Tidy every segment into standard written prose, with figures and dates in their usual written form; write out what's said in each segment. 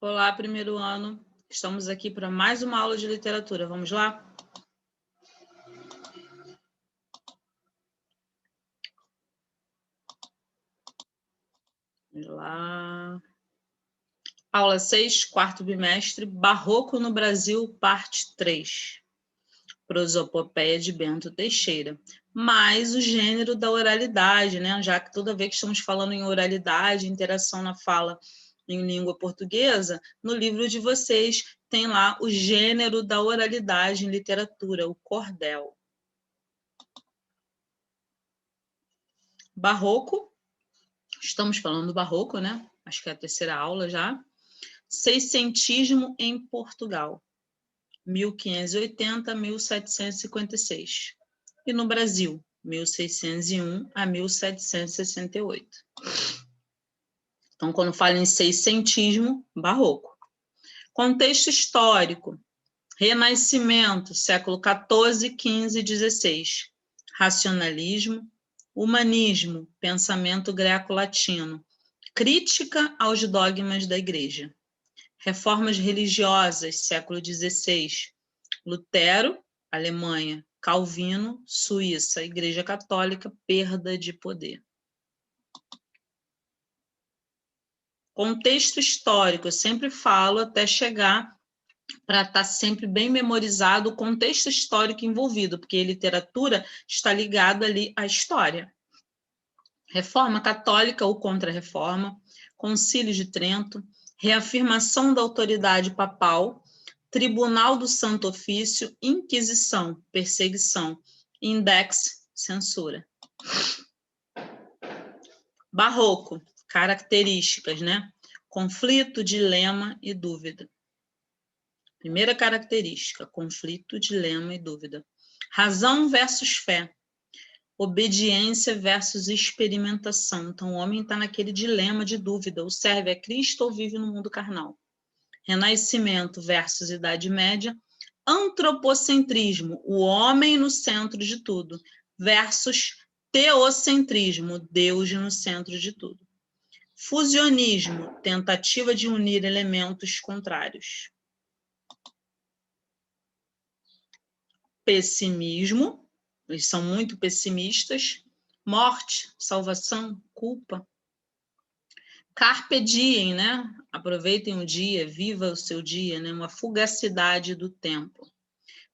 Olá, primeiro ano. Estamos aqui para mais uma aula de literatura. Vamos lá? Vamos lá. Aula 6, quarto bimestre, Barroco no Brasil, parte 3. Prosopopeia de Bento Teixeira. Mais o gênero da oralidade, né? Já que toda vez que estamos falando em oralidade, interação na fala em língua portuguesa, no livro de vocês tem lá o gênero da oralidade em literatura, o cordel. Barroco, estamos falando do Barroco, né? Acho que é a terceira aula já. Seiscentismo em Portugal, 1580 a 1756. E no Brasil, 1601 a 1768. Então, quando fala em seiscentismo, Barroco. Contexto histórico: Renascimento, século XIV, XV e XVI. Racionalismo, humanismo, pensamento greco-latino, crítica aos dogmas da Igreja. Reformas religiosas, século XVI. Lutero, Alemanha. Calvino, Suíça. Igreja Católica, perda de poder. Contexto histórico, eu sempre falo até chegar para estar sempre bem memorizado o contexto histórico envolvido, porque a literatura está ligada ali à história. Reforma católica ou contra-reforma, Concílio de Trento, reafirmação da autoridade papal, Tribunal do Santo Ofício, Inquisição, perseguição, Index, censura. Barroco, características, né? Conflito, dilema e dúvida. Primeira característica, conflito, dilema e dúvida. Razão versus fé. Obediência versus experimentação. Então, o homem está naquele dilema de dúvida, ou serve a Cristo ou vive no mundo carnal. Renascimento versus Idade Média. Antropocentrismo, o homem no centro de tudo, versus teocentrismo, Deus no centro de tudo. Fusionismo, tentativa de unir elementos contrários. Pessimismo, eles são muito pessimistas. Morte, salvação, culpa. Carpe diem, né? Aproveitem o dia, viva o seu dia, né? Uma fugacidade do tempo.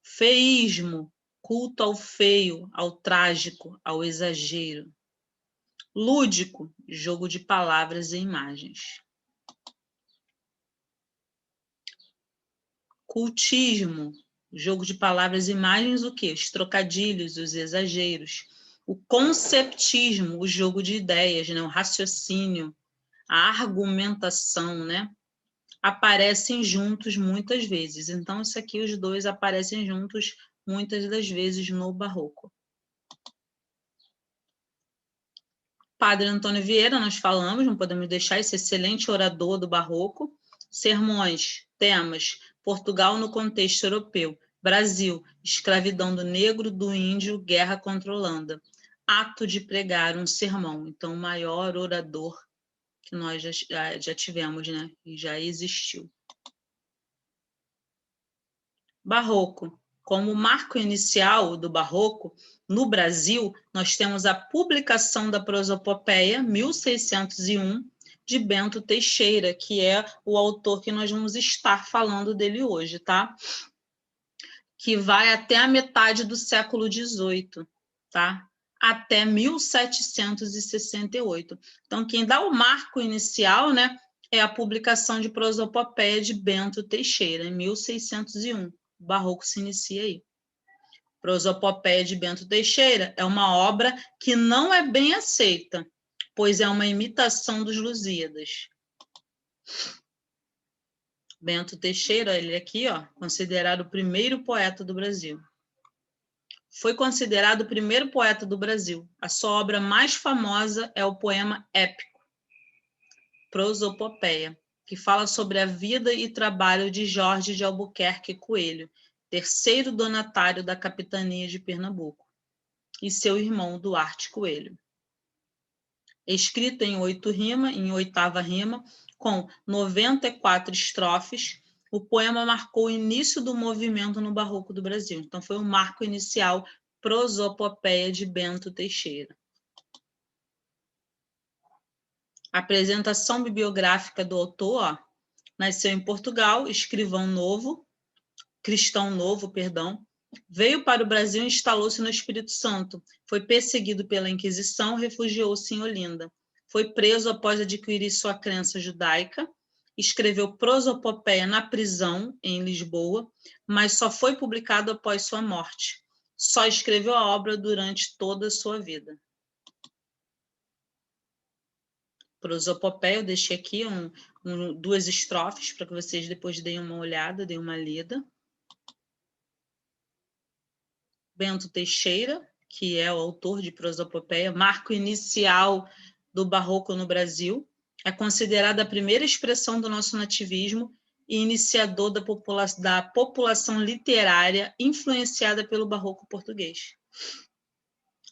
Feísmo, culto ao feio, ao trágico, ao exagero. Lúdico, jogo de palavras e imagens. Cultismo, jogo de palavras e imagens, o quê? Os trocadilhos, os exageros. O conceptismo, o jogo de ideias, né? O raciocínio, a argumentação, né? Aparecem juntos muitas vezes. Então, isso aqui, os dois aparecem juntos muitas das vezes no Barroco. Padre Antônio Vieira, nós falamos, não podemos deixar esse excelente orador do Barroco. Sermões, temas, Portugal no contexto europeu, Brasil, escravidão do negro, do índio, guerra contra a Holanda. Ato de pregar um sermão. Então, o maior orador que nós já tivemos, né? E já existiu. Barroco. Como marco inicial do Barroco, no Brasil, nós temos a publicação da Prosopopeia, 1601, de Bento Teixeira, que é o autor que nós vamos estar falando dele hoje, tá? Que vai até a metade do século XVIII, tá? Até 1768. Então, quem dá o marco inicial, né, é a publicação de Prosopopeia de Bento Teixeira, em 1601. O Barroco se inicia aí. Prosopopeia de Bento Teixeira é uma obra que não é bem aceita, pois é uma imitação dos Lusíadas. Bento Teixeira, ele aqui, ó, considerado o primeiro poeta do Brasil. Foi considerado o primeiro poeta do Brasil. A sua obra mais famosa é o poema épico, Prosopopeia, que fala sobre a vida e trabalho de Jorge de Albuquerque Coelho, terceiro donatário da capitania de Pernambuco, e seu irmão Duarte Coelho. Escrito em 8 rimas, em 8ª rima, Com 94 estrofes, o poema marcou o início do movimento no Barroco do Brasil. Então, foi o marco inicial, Prosopopeia de Bento Teixeira. A apresentação bibliográfica do autor, ó, nasceu em Portugal, cristão novo, veio para o Brasil e instalou-se no Espírito Santo. Foi perseguido pela Inquisição, refugiou-se em Olinda. Foi preso após adquirir sua crença judaica, escreveu Prosopopeia na prisão, em Lisboa, mas só foi publicado após sua morte. Só escreveu a obra durante toda a sua vida. Prosopopeia, eu deixei aqui duas estrofes para que vocês depois deem uma olhada, deem uma lida. Bento Teixeira, que é o autor de Prosopopeia, marco inicial do Barroco no Brasil, é considerada a primeira expressão do nosso nativismo e iniciador da população literária influenciada pelo Barroco português.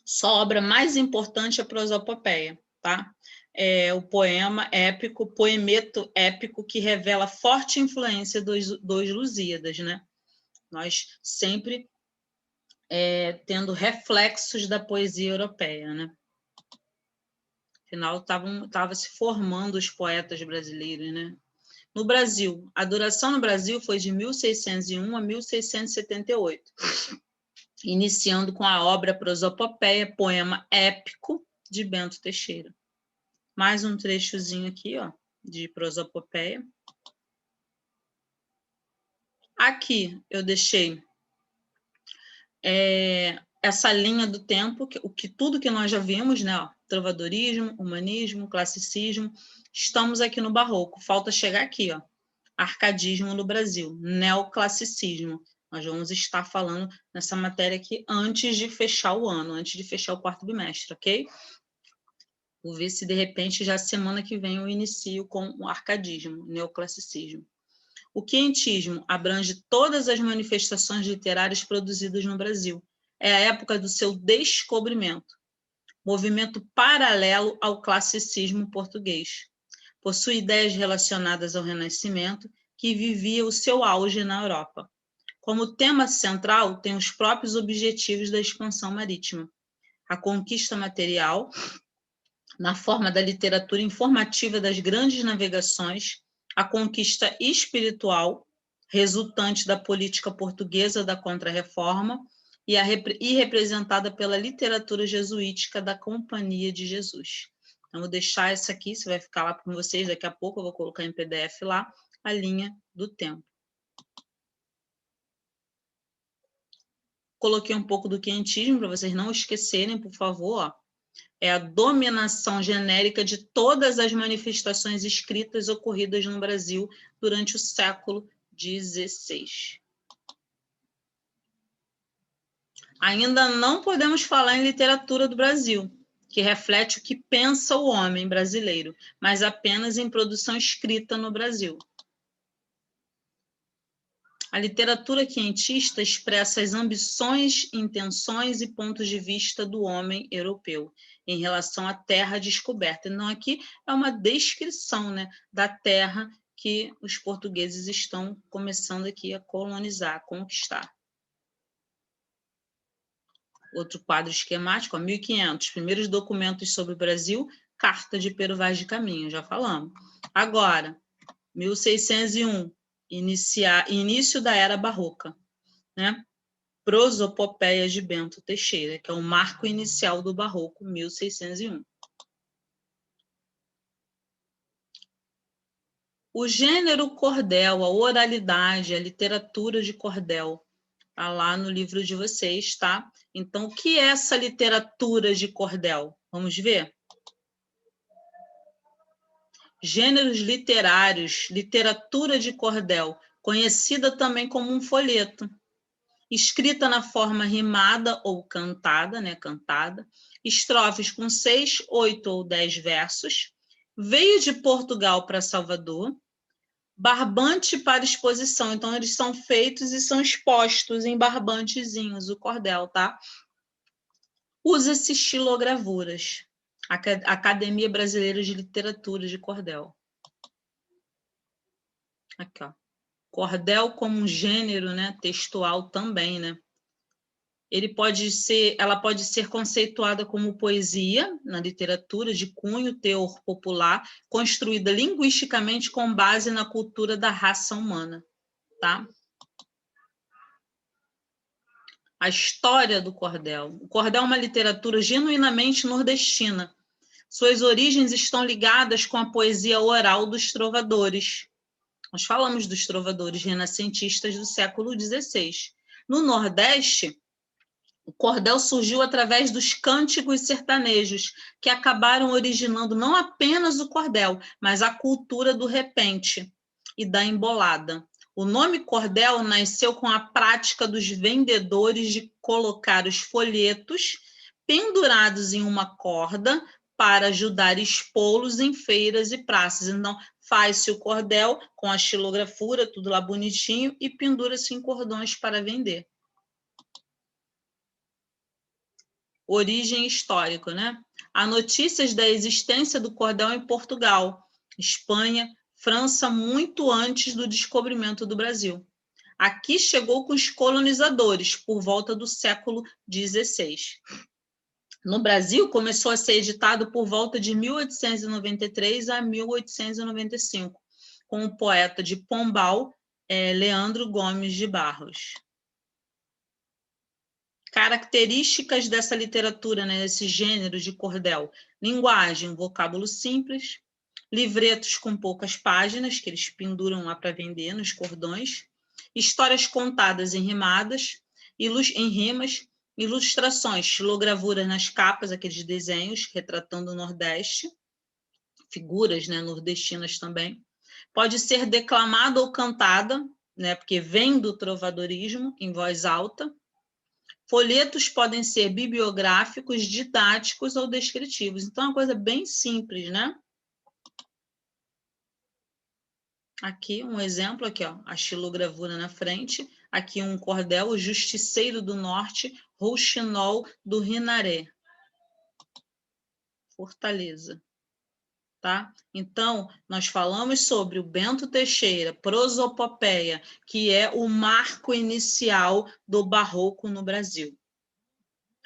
Sua obra mais importante é a Prosopopeia, tá? É o poema épico, poemeto épico que revela forte influência dos Lusíadas, né? Nós sempre tendo reflexos da poesia europeia, né? Afinal, estava se formando os poetas brasileiros, né? No Brasil, a duração no Brasil foi de 1601 a 1678, iniciando com a obra Prosopopeia, poema épico de Bento Teixeira. Mais um trechozinho aqui, ó, de Prosopopeia. Aqui eu deixei essa linha do tempo, tudo que nós já vimos, né? Ó, trovadorismo, humanismo, classicismo. Estamos aqui no Barroco. Falta chegar aqui, ó, arcadismo no Brasil, neoclassicismo. Nós vamos estar falando nessa matéria aqui antes de fechar o ano, antes de fechar o quarto bimestre, ok? Vou ver se, de repente, já semana que vem eu inicio com o arcadismo, neoclassicismo. O quinhentismo abrange todas as manifestações literárias produzidas no Brasil. É a época do seu descobrimento, movimento paralelo ao classicismo português. Possui ideias relacionadas ao Renascimento, que vivia o seu auge na Europa. Como tema central, tem os próprios objetivos da expansão marítima. A conquista material, na forma da literatura informativa das grandes navegações, a conquista espiritual, resultante da política portuguesa da Contra-Reforma, e representada pela literatura jesuítica da Companhia de Jesus. Então, vou deixar essa aqui, você vai ficar lá com vocês, daqui a pouco eu vou colocar em PDF lá, a linha do tempo. Coloquei um pouco do quinhentismo, para vocês não esquecerem, por favor, ó. É a dominação genérica de todas as manifestações escritas ocorridas no Brasil durante o século XVI. Ainda não podemos falar em literatura do Brasil, que reflete o que pensa o homem brasileiro, mas apenas em produção escrita no Brasil. A literatura quinhentista expressa as ambições, intenções e pontos de vista do homem europeu em relação à terra descoberta. Então, aqui é uma descrição, né, da terra que os portugueses estão começando aqui a colonizar, a conquistar. Outro quadro esquemático, ó, 1500, primeiros documentos sobre o Brasil, Carta de Pero Vaz de Caminha, já falamos. Agora, 1601, início da Era Barroca, né? Prosopopeia de Bento Teixeira, que é o marco inicial do Barroco, 1601. O gênero cordel, a oralidade, a literatura de cordel, está lá no livro de vocês, tá? Então, o que é essa literatura de cordel? Vamos ver? Gêneros literários, literatura de cordel, conhecida também como um folheto, escrita na forma rimada ou cantada, né, cantada, estrofes com 6, 8 ou 10 versos, veio de Portugal para Salvador, barbante para exposição, então eles são feitos e são expostos em barbantezinhos, o cordel, tá? Usa-se estilogravuras. Academia Brasileira de Literatura de Cordel. Aqui, ó. Cordel como um gênero, né, textual também, né? Ela pode ser conceituada como poesia na literatura de cunho teor popular, construída linguisticamente com base na cultura da raça humana, tá? A história do cordel. O cordel é uma literatura genuinamente nordestina. Suas origens estão ligadas com a poesia oral dos trovadores. Nós falamos dos trovadores renascentistas do século XVI. No Nordeste, o cordel surgiu através dos cânticos sertanejos, que acabaram originando não apenas o cordel, mas a cultura do repente e da embolada. O nome cordel nasceu com a prática dos vendedores de colocar os folhetos pendurados em uma corda para ajudar a expô-los em feiras e praças. Então, faz-se o cordel com a xilografura, tudo lá bonitinho, e pendura-se em cordões para vender. Origem histórica, né? Há notícias da existência do cordel em Portugal, Espanha, França, muito antes do descobrimento do Brasil. Aqui chegou com os colonizadores, por volta do século XVI. No Brasil, começou a ser editado por volta de 1893 a 1895, com o poeta de Pombal, Leandro Gomes de Barros. Características dessa literatura, né, desse gênero de cordel: linguagem, vocábulo simples, livretos com poucas páginas, que eles penduram lá para vender nos cordões, histórias contadas em rimas, ilustrações, xilogravuras nas capas, aqueles desenhos retratando o Nordeste, figuras, né, nordestinas também. Pode ser declamada ou cantada, né, porque vem do trovadorismo, em voz alta. Folhetos podem ser bibliográficos, didáticos ou descritivos. Então, é uma coisa bem simples, né? Aqui, um exemplo, aqui, ó, a xilogravura na frente. Aqui, um cordel, o Justiceiro do Norte, Rouxinol do Rinaré. Fortaleza. Tá? Então, nós falamos sobre o Bento Teixeira, Prosopopeia, que é o marco inicial do barroco no Brasil.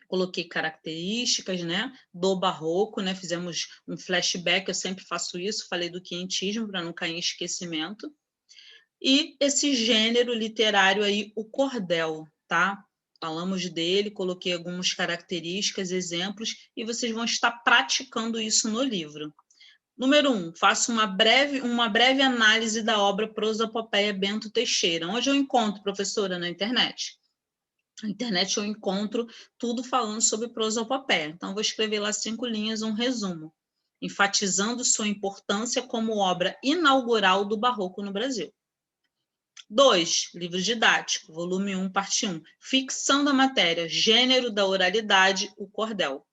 Coloquei características, né, do barroco, né, fizemos um flashback, eu sempre faço isso, falei do quinhentismo para não cair em esquecimento. E esse gênero literário aí, o cordel, tá? Falamos dele, coloquei algumas características, exemplos, e vocês vão estar praticando isso no livro. Número 1, faço uma breve análise da obra Prosopopeia Bento Teixeira. Onde eu encontro, professora? Na internet. Na internet eu encontro tudo falando sobre prosopopeia. Então, vou escrever lá 5 linhas, um resumo, enfatizando sua importância como obra inaugural do barroco no Brasil. 2, livro didático, volume 1, parte 1. Ficção da matéria, gênero da oralidade, o cordel.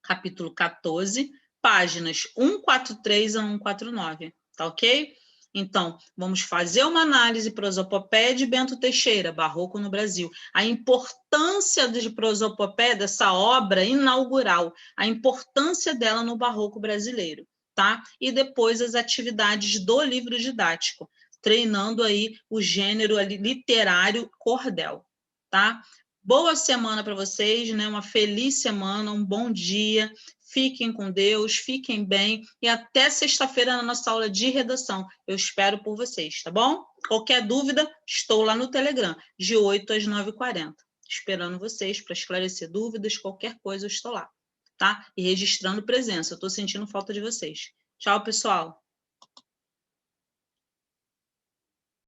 Capítulo 14, páginas 143 a 149, tá ok? Então, vamos fazer uma análise prosopopeia de Bento Teixeira, barroco no Brasil. A importância de prosopopeia, dessa obra inaugural, a importância dela no barroco brasileiro, tá? E depois as atividades do livro didático, treinando aí o gênero ali literário cordel, tá? Boa semana para vocês, né? Uma feliz semana, um bom dia. Fiquem com Deus, fiquem bem e até sexta-feira na nossa aula de redação. Eu espero por vocês, tá bom? Qualquer dúvida, estou lá no Telegram, de 8 às 9h40, esperando vocês para esclarecer dúvidas, qualquer coisa eu estou lá, tá? E registrando presença, eu estou sentindo falta de vocês. Tchau, pessoal!